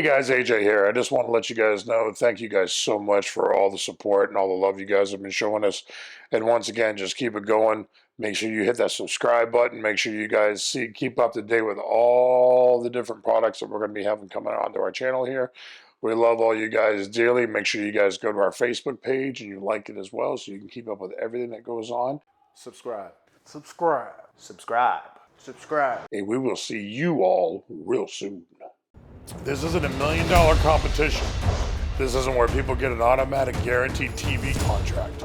Hey guys, AJ here. I just want to let you guys know, thank you guys so much for all the support and all the love you guys have been showing us. And once again, just keep it going. Make sure you hit that subscribe button. Make sure you guys keep up to date with all the different products that we're going to be having coming onto our channel here. We love all you guys dearly. Make sure you guys go to our Facebook page and you like it as well so you can keep up with everything that goes on. Subscribe. Subscribe. Subscribe. Subscribe. And we will see you all real soon. This isn't $1 million competition. This isn't where people get an automatic guaranteed TV contract.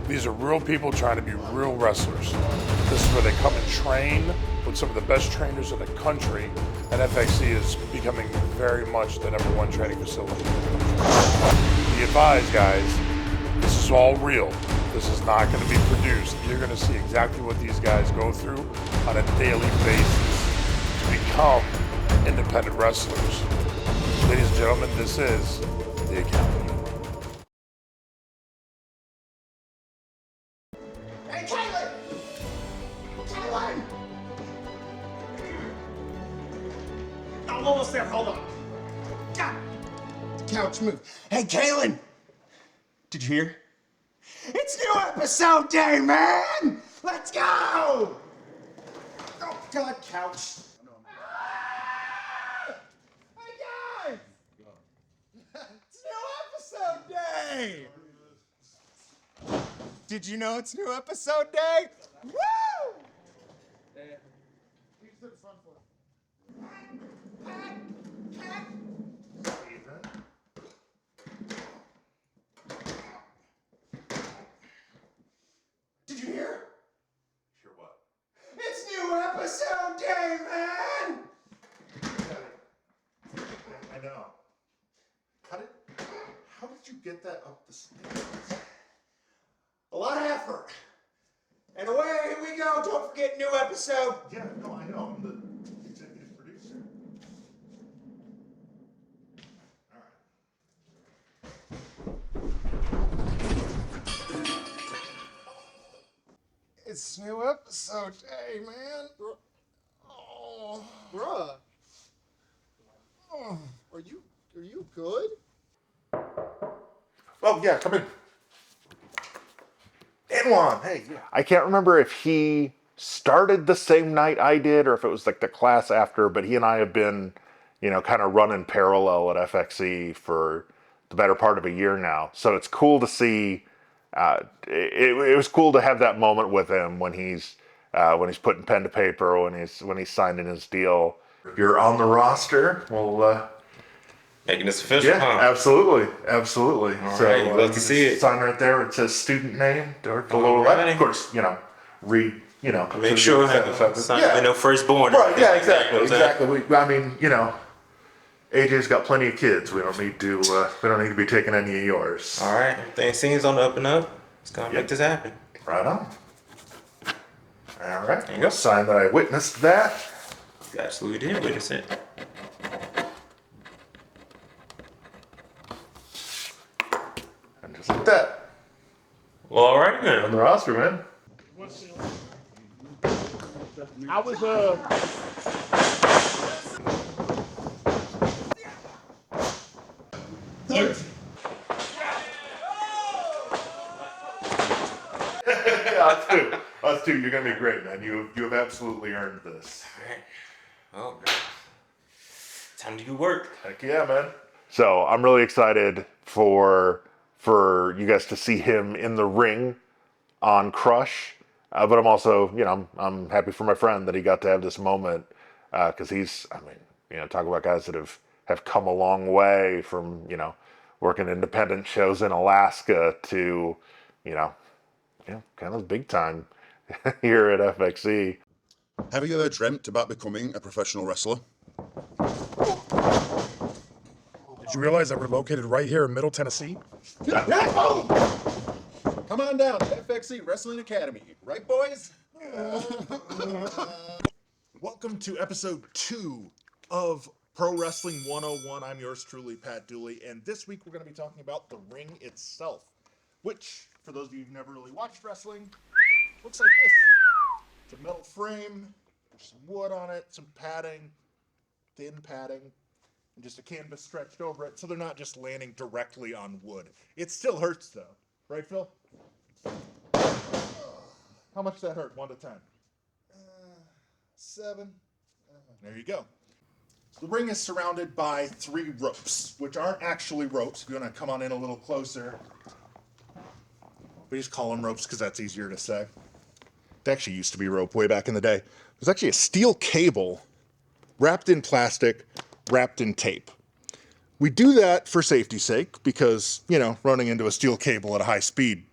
These are real people trying to be real wrestlers. This is where they come and train with some of the best trainers in the country, and FXE is becoming very much the #1 training facility in the country. Be advised, guys, this is all real. This is not going to be produced. You're going to see exactly what these guys go through on a daily basis to become independent wrestlers. Ladies and gentlemen, this is the Academy. Hey, Caitlin! Caitlin! I'm almost there, hold on. God, couch move. Hey, Caitlin! Did you hear? It's new episode day, man! Let's go! Oh, God, couch. Hey, guys! It's new episode day! Did you know it's new episode day? Woo! Did you hear? Hear what? It's new episode day, man! I know. How did you get that up the stairs? A lot of effort. And away we go. Don't forget new episode. Yeah, no, I know. I'm the executive producer. It's new episode day, man. Oh, Bruh. Are you good? Oh, yeah, come in. Anwan, hey. Yeah. I can't remember if he started the same night I did or if it was like the class after, but he and I have been, kind of running parallel at FXE for the better part of a year now. So it's cool to see. It was cool to have that moment with him when he's putting pen to paper, when he's signing his deal. You're on the roster. Well, making this official, yeah, huh? Absolutely. All right, love to see it. Sign right there. It says student name or the lower left. Of course, read. Make sure I know firstborn. Right. Yeah. Exactly. AJ's got plenty of kids. We don't need to be taking any of yours. All right, everything seems on the up and up. It's gonna make this happen. Right on. All right. There you go. Sign that I witnessed that. You absolutely did witness it. And just like that. Well, all right On then. the roster, man. I was Yeah, us too. You're gonna be great, man. You have absolutely earned this. All right. Well, time to do work. Heck yeah, man. So I'm really excited for you guys to see him in the ring on Crush. But I'm also, I'm happy for my friend that he got to have this moment because talk about guys that have come a long way from, working independent shows in Alaska to, kind of big time here at FXE. Have you ever dreamt about becoming a professional wrestler? Did you realize that we're located right here in Middle Tennessee? Come on down to FXE Wrestling Academy, right, boys? Welcome to episode 2 of Pro Wrestling 101. I'm yours truly, Pat Dooley, and this week we're going to be talking about the ring itself, which, for those of you who've never really watched wrestling, looks like this. It's a metal frame, there's some wood on it, some padding, thin padding, and just a canvas stretched over it, so they're not just landing directly on wood. It still hurts though, right, Phil? How much does that hurt? 1 to 10. 7. There you go. The ring is surrounded by 3 ropes, which aren't actually ropes. If you want to come on in a little closer, we just call them ropes because that's easier to say. They actually used to be rope way back in the day. There's actually a steel cable wrapped in plastic, wrapped in tape. We do that for safety's sake because, you know, running into a steel cable at a high speed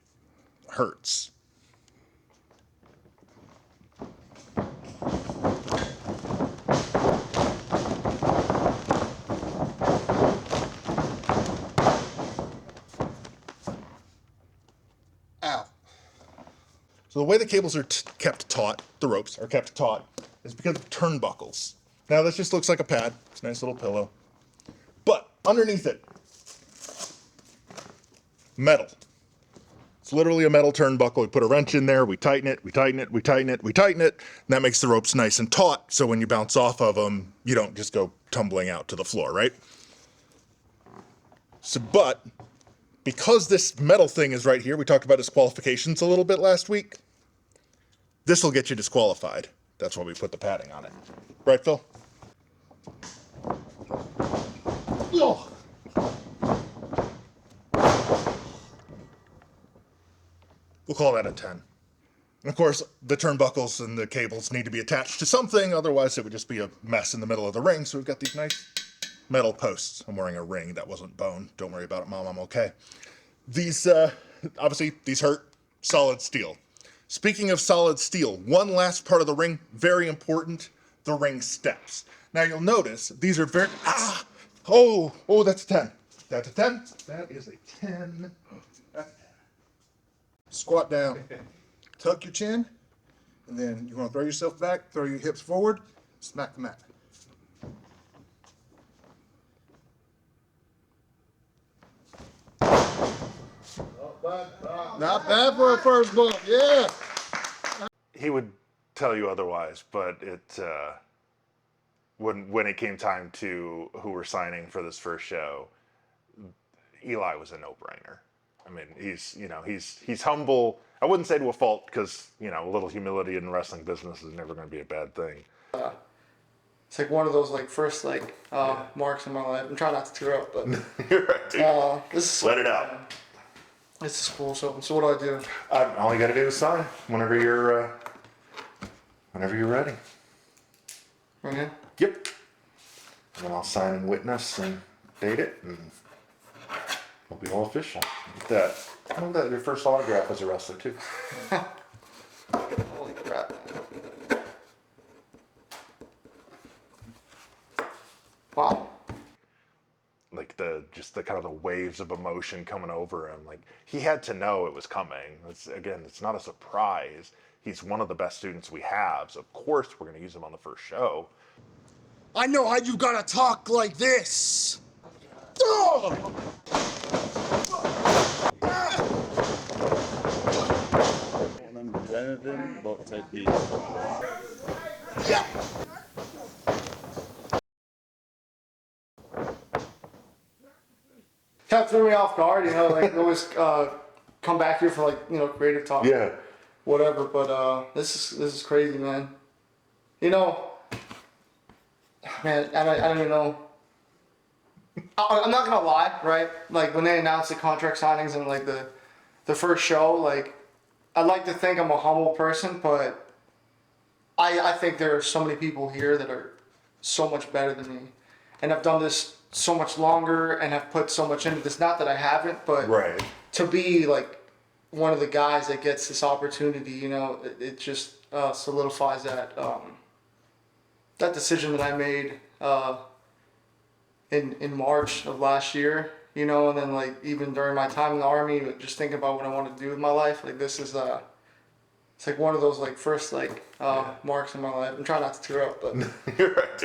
hurts. Ow. So the way the cables are kept taut, the ropes are kept taut, is because of turnbuckles. Now this just looks like a pad. It's a nice little pillow. But underneath it, metal. It's literally a metal turnbuckle. We put a wrench in there, we tighten it, we tighten it, we tighten it, we tighten it, and that makes the ropes nice and taut, so when you bounce off of them, you don't just go tumbling out to the floor, right? So, but because this metal thing is right here, we talked about disqualifications a little bit last week. This will get you disqualified. That's why we put the padding on it. Right, Phil? Oh. We'll call that a 10. And of course, the turnbuckles and the cables need to be attached to something, otherwise it would just be a mess in the middle of the ring. So we've got these nice metal posts. I'm wearing a ring. That wasn't bone. Don't worry about it, Mom. I'm okay. These, obviously, these hurt. Solid steel. Speaking of solid steel, one last part of the ring, very important, the ring steps. Now you'll notice, these are very, that's a 10. That's a 10. That is a 10. Squat down. Tuck your chin. And then you want to throw yourself back, throw your hips forward, smack the mat. Not bad for a first bump, yeah. He would tell you otherwise, but when it came time to who we're signing for this first show, Eli was a no-brainer. I mean, he's humble. I wouldn't say to a fault because, you know, a little humility in the wrestling business is never going to be a bad thing. It's like one of those like first like marks in my life. I'm trying not to tear up, but You're right. this is Let it out. This is cool. So what do I do? All you got to do is sign whenever you're ready. Right here? Yep. And then I'll sign and witness and date it, and it'll be all official. Get that. I know that your first autograph as a wrestler too. Holy crap! Wow. Like the kind of the waves of emotion coming over him. Like he had to know it was coming. It's not a surprise. He's one of the best students we have, so of course we're going to use him on the first show. I know how you gotta talk like this. Oh! Yeah. Kind of threw me off guard, you know. Like we always come back here for like creative talk, Yeah. whatever. But this is crazy, man. You know, man, I don't even know. I'm not gonna lie, right? Like when they announced the contract signings and like the first show, like I'd like to think I'm a humble person, but I think there are so many people here that are so much better than me, and I've done this so much longer and have put so much into this. Not that I haven't, but Right. to be like one of the guys that gets this opportunity, it just solidifies that that decision that I made in March of last year, and then like even during my time in the Army, just thinking about what I want to do with my life. Like this is it's like one of those like first like marks in my life. I'm trying not to tear up, but You're right.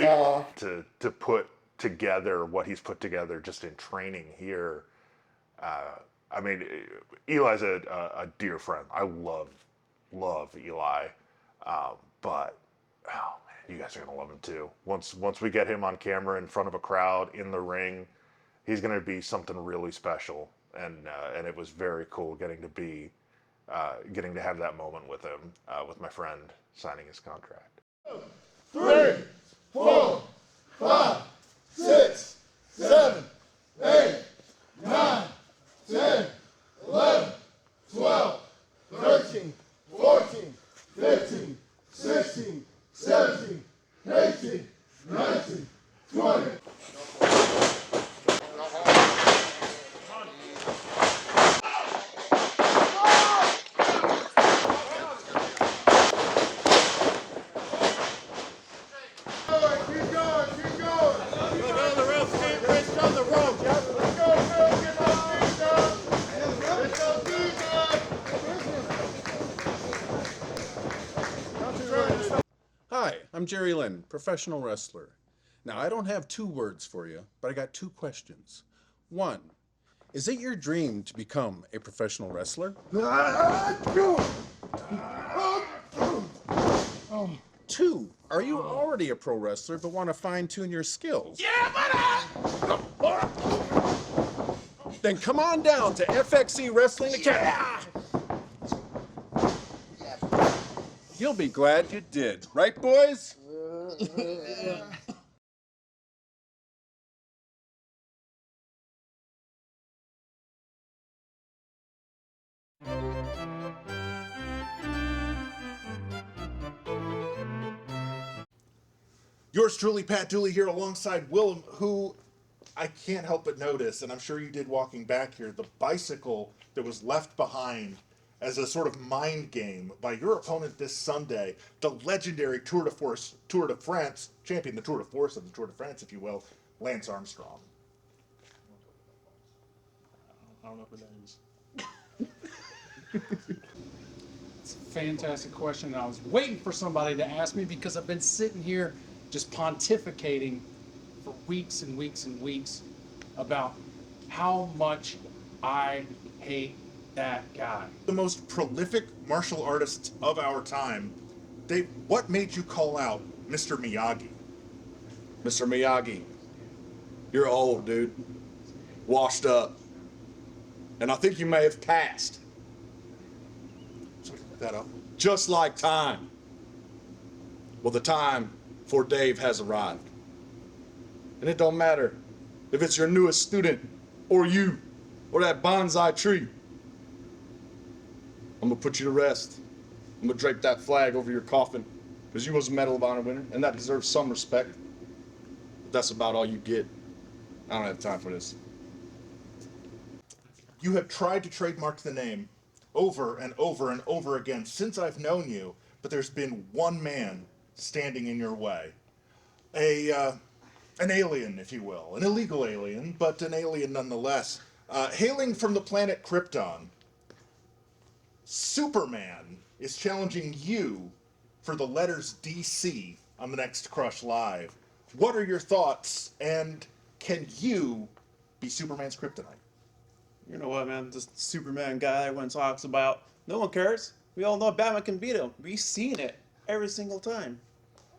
To put together what he's put together just in training here. I mean, Eli's a dear friend. I love Eli, but oh man, you guys are gonna love him too. Once we get him on camera in front of a crowd in the ring, he's gonna be something really special. And it was very cool getting to have that moment with him, with my friend signing his contract. 3, 4, 5, 6, 7, 8, 9, 10, 11, 12, 13, 14, 15, 16, 17, 18, 19, 20. Hi, I'm Jerry Lynn, professional wrestler. Now, I don't have 2 words for you, but I got 2 questions. 1, is it your dream to become a professional wrestler? 2, are you already a pro wrestler but want to fine-tune your skills? Yeah, buddy! Then come on down to FXE Wrestling Academy. You'll be glad you did, right, boys? Yours truly, Pat Dooley, here alongside Willem, who I can't help but notice, and I'm sure you did walking back here, the bicycle that was left behind as a sort of mind game by your opponent this Sunday, the legendary Tour de France champion, the Tour de Force of the Tour de France, if you will, Lance Armstrong. I don't know who that is. It's a fantastic question, and I was waiting for somebody to ask me because I've been sitting here just pontificating for weeks and weeks and weeks about how much I hate that guy. The most prolific martial artists of our time, what made you call out Mr. Miyagi? Mr. Miyagi, you're old, dude. Washed up. And I think you may have passed. Somebody look that up. Just like time. Well, the time for Dave has arrived. And it don't matter if it's your newest student, or you, or that bonsai tree. I'm gonna put you to rest. I'm gonna drape that flag over your coffin, because you was a Medal of Honor winner, and that deserves some respect. But that's about all you get. I don't have time for this. You have tried to trademark the name over and over and over again since I've known you, but there's been one man standing in your way. An alien, if you will. An illegal alien, but an alien nonetheless. Hailing from the planet Krypton, Superman is challenging you for the letters DC on the next Crush Live. What are your thoughts, and can you be Superman's kryptonite? You know what, man? This Superman guy everyone talks about. No one cares. We all know Batman can beat him. We've seen it every single time.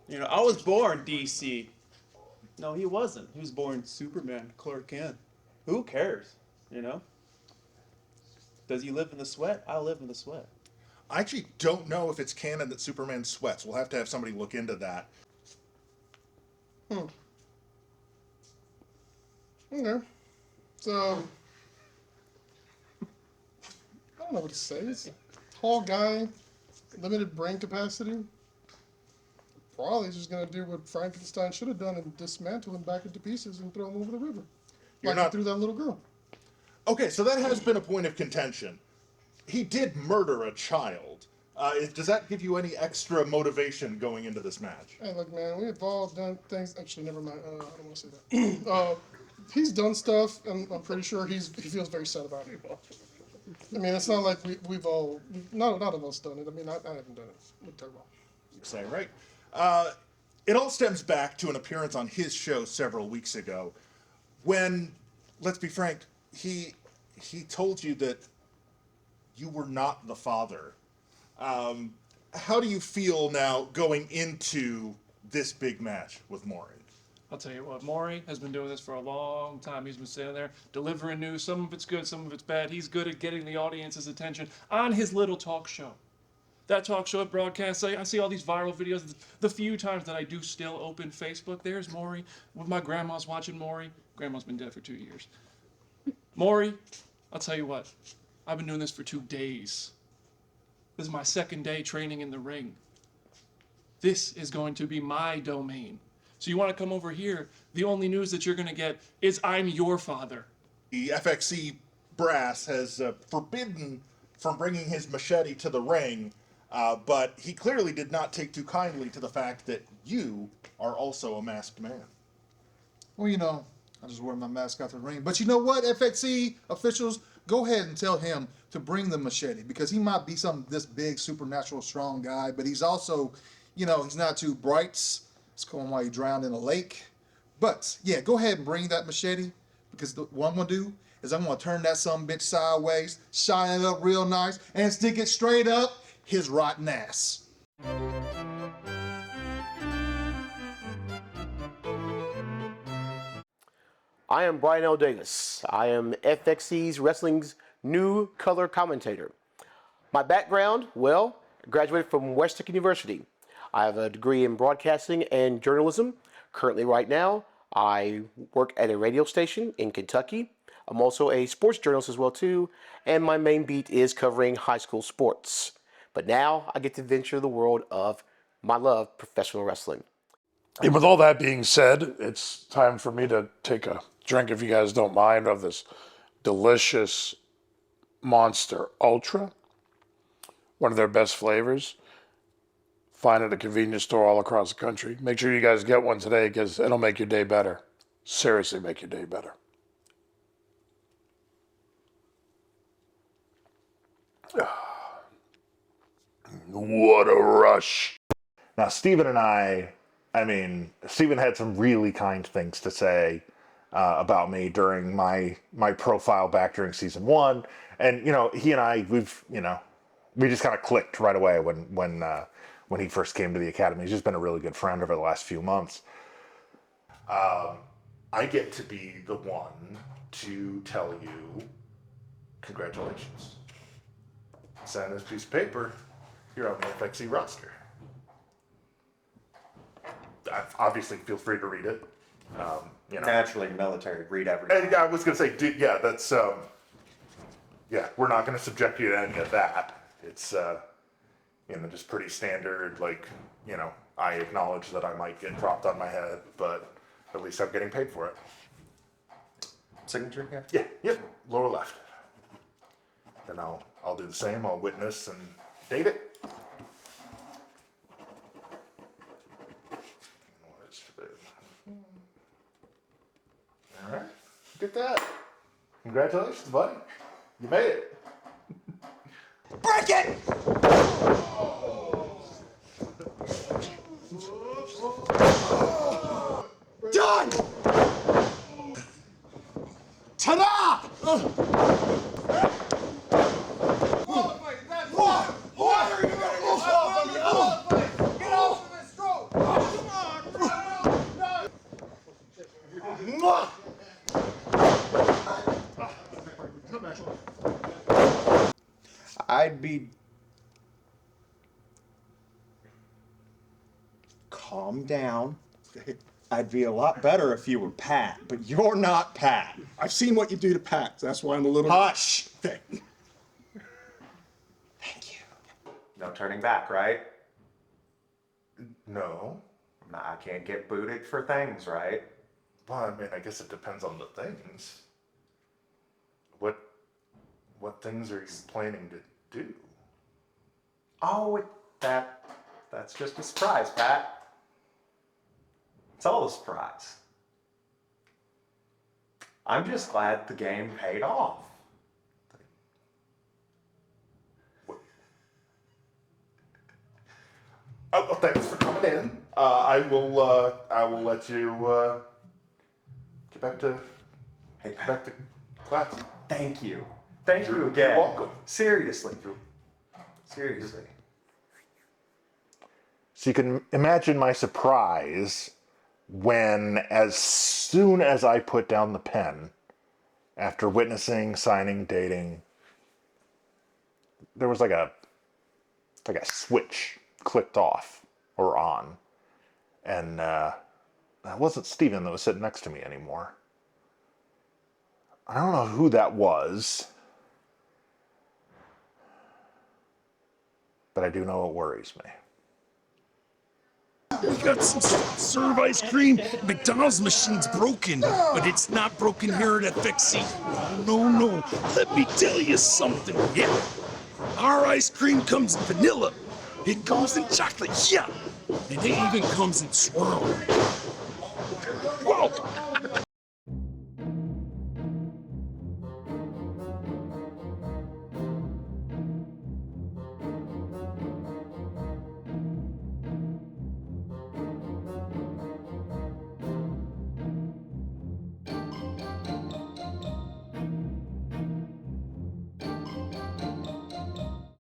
You know, I was born DC. No, he wasn't. He was born Superman, Clark Kent. Who cares? You know? Does he live in the sweat? I live in the sweat. I actually don't know if it's canon that Superman sweats. We'll have to have somebody look into that. Okay. So, I don't know what to say. He's a tall guy, limited brain capacity. Probably just going to do what Frankenstein should have done and dismantle him back into pieces and throw him over the river. Like he threw that little girl. Okay, so that has been a point of contention. He did murder a child. Does that give you any extra motivation going into this match? Hey, look, man, we've all done things. Actually, never mind. I don't want to say that. He's done stuff, and I'm pretty sure he feels very sad about it. I mean, it's not like we've all, none of us done it. I mean, I haven't done it. What talk about? You say, right? It all stems back to an appearance on his show several weeks ago when, let's be frank, he told you that you were not the father. How do you feel now going into this big match with Maury? I'll tell you what, Maury has been doing this for a long time. He's been sitting there delivering news. Some of it's good, some of it's bad. He's good at getting the audience's attention on his little talk show. That talk show broadcast, I see all these viral videos. The few times that I do still open Facebook, there's Maury. With my grandma's watching Maury. Grandma's been dead for 2 years. Maury, I'll tell you what, I've been doing this for 2 days. This is my second day training in the ring. This is going to be my domain. So you want to come over here, the only news that you're going to get is I'm your father. The FXE brass has forbidden from bringing his machete to the ring, but he clearly did not take too kindly to the fact that you are also a masked man. Well, you know, I just wear my mask out the ring. But you know what, FXE officials, go ahead and tell him to bring the machete, because he might be this big, supernatural, strong guy, but he's also, you know, he's not too bright. It's going while you drowned in a lake. But yeah, go ahead and bring that machete, because what I'm gonna do is I'm gonna turn that sumbitch sideways, shine it up real nice, and stick it straight up his rotten ass. I am Brian L. Davis. I am FXE's Wrestling's new color commentator. My background, well, I graduated from Western University. I have a degree in broadcasting and journalism. Currently, right now, I work at a radio station in Kentucky. I'm also a sports journalist as well, too, and my main beat is covering high school sports. But now I get to venture the world of my love, professional wrestling. And with all that being said, it's time for me to take a drink, if you guys don't mind, of this delicious Monster Ultra. One of their best flavors. Find it at a convenience store all across the country. Make sure you guys get one today, because it'll make your day better. Seriously, make your day better. What a rush. Now, Steven and I mean, Steven had some really kind things to say about me during my profile back during season 1. And, you know, he and I, we just kind of clicked right away when he first came to the academy. He's just been a really good friend over the last few months. I get to be the one to tell you congratulations. Sign this piece of paper. You're on the FXE roster. Obviously, feel free to read it. You know. Naturally, military, read everything. And I was going to say, dude, yeah, that's, yeah, we're not going to subject you to any of that. It's, you know, just pretty standard, like, you know, I acknowledge that I might get dropped on my head, but at least I'm getting paid for it. Signature, yeah? Yeah, yep, lower left. And I'll do the same. I'll witness and date it. All right, look at that. Congratulations, buddy. You made it. Break it! Done! Ta-da! What are you doing? Get off of this stroke! Come on! I'd be... Calm down. I'd be a lot better if you were Pat, but you're not Pat. I've seen what you do to Pat. That's why I'm a little... Hush! Thank you. No turning back, right? No. Nah, I can't get booted for things, right? Well, I mean, I guess it depends on the things. What things are you planning to do? Oh, that's just a surprise, Pat. It's all a surprise. I'm just glad the game paid off. Oh, thanks for coming in. I will let you get back to class. Thank you. Thank you again. You're welcome. Seriously. Seriously. So you can imagine my surprise when, as soon as I put down the pen, after witnessing, signing, dating, there was like a switch clicked off or on. And that wasn't Steven that was sitting next to me anymore. I don't know who that was, but I do know it worries me. We got some serve ice cream. McDonald's machine's broken, but it's not broken here at FXE. No. Let me tell you something. Yeah. Our ice cream comes in vanilla. It comes in chocolate. Yeah. And it even comes in swirl. Whoa.